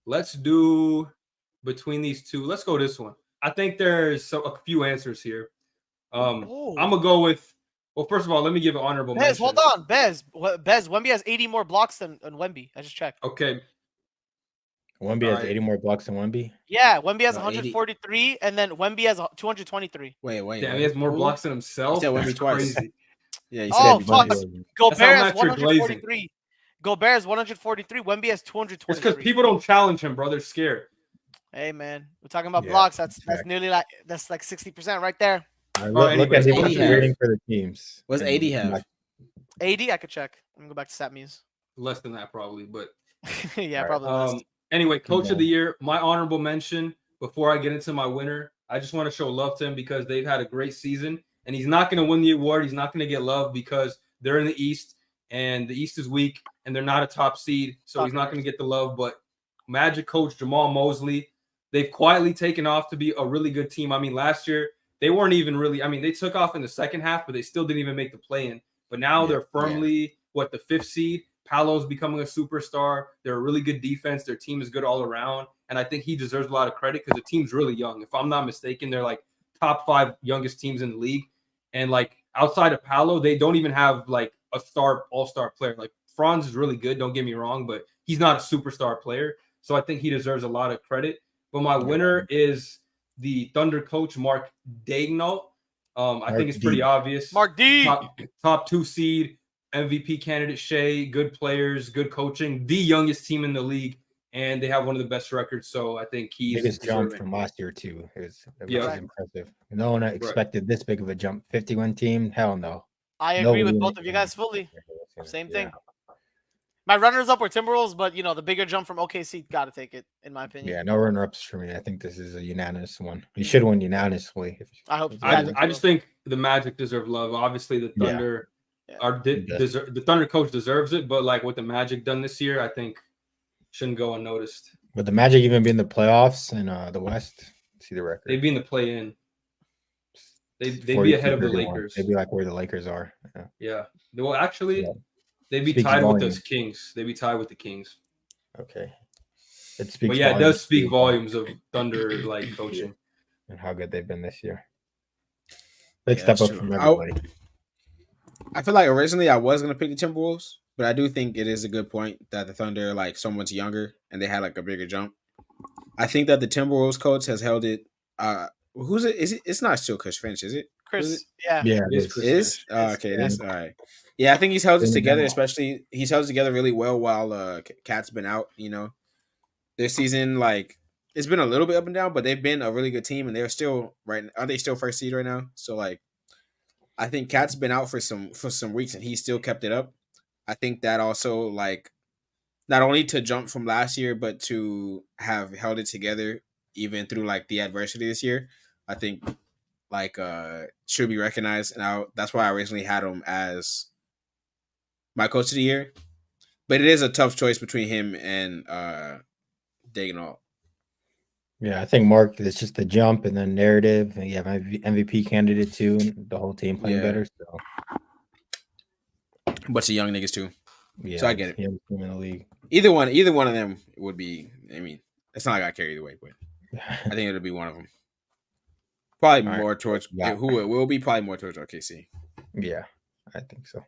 Let's do between these two. Let's go this one. I think there's a few answers here. I'm gonna go with. Well, first of all, let me give an honorable mention. Hold on, Bez. Wemby has 80 more blocks than Wemby. I just checked. Okay. Wemby has 80 more blocks than Wemby. Yeah, Wemby has 143, 80. And then Wemby has 223. Wait. Damn, he has more blocks than himself. He said Wemby twice. Crazy. Yeah. He said fuck. Gobert has 143. Glazing. Gobert has 143. Wemby has 223. It's because people don't challenge him, bro. They're scared. Hey man, we're talking about blocks. That's nearly like 60% right there. Look at the rating for the teams. What's 80 have? 80, I could check. I'm gonna go back to StatMuse. Less than that probably, but yeah, probably less. Anyway, Coach of the Year, my honorable mention. Before I get into my winner, I just want to show love to him because they've had a great season, and he's not going to win the award. He's not going to get love because they're in the East, and the East is weak, and they're not a top seed, so he's not going to get the love. But Magic coach Jamal Mosley, they've quietly taken off to be a really good team. I mean, last year they weren't even really. I mean, they took off in the second half, but they still didn't even make the play-in. But now they're firmly the 5th seed. Paolo's becoming a superstar. They're a really good defense. Their team is good all around. And I think he deserves a lot of credit because the team's really young. If I'm not mistaken, they're like top 5 youngest teams in the league. And like outside of Paolo, they don't even have like a all-star player. Like Franz is really good, don't get me wrong, but he's not a superstar player. So I think he deserves a lot of credit. But my winner is the Thunder coach, Mark Daigneault. I think it's pretty obvious. Mark D. Top 2 seed. MVP candidate Shea, good players, good coaching, the youngest team in the league, and they have one of the best records. So I think he's biggest jump from last year too. It was impressive. No one expected this big of a jump. 51 team, hell no. I agree with both of you guys fully. Same thing. My runners up were Timberwolves, but the bigger jump from OKC got to take it, in my opinion. Yeah, no runner ups for me. I think this is a unanimous one. You should win unanimously. I hope. I just think the Magic deserve love. Obviously, the Thunder. The Thunder coach deserves it, but like what the Magic done this year, I think shouldn't go unnoticed. But the Magic even be in the playoffs in the West. See the record. They'd be in the play-in. They'd be ahead of the Lakers. They'd be like where the Lakers are. Yeah. Well, actually, they'd be tied with the Kings. They'd be tied with the Kings. Okay. It does speak volumes of Thunder like coaching and how good they've been this year. Big step up from everybody. I feel like originally I was going to pick the Timberwolves, but I do think it is a good point that the Thunder are like so much younger and they had like a bigger jump. I think that the Timberwolves coach has held it. Who's it? Is it? It's not still Chris Finch, is it? Chris, yeah. It is? Okay, it is. All right. Yeah, I think he's held it together, especially he's held it together really well while Cat's been out, Their season, like, it's been a little bit up and down, but they've been a really good team and they're still are they still 1st seed right now? So like I think Cat's been out for some weeks and he still kept it up. I think that also like not only to jump from last year, but to have held it together even through like the adversity this year, I think like should be recognized. And that's why I originally had him as my coach of the year. But it is a tough choice between him and Daigneault. Yeah, I think Mark, it's just the jump and then narrative. And you have MVP candidate too, and the whole team playing better. So, bunch of young niggas too. Yeah, so I get it. In the league. Either one of them would be. I mean, it's not like I carry either way, but I think it'll be one of them. Probably more towards who it will be. Probably more towards OKC. Yeah, I think so.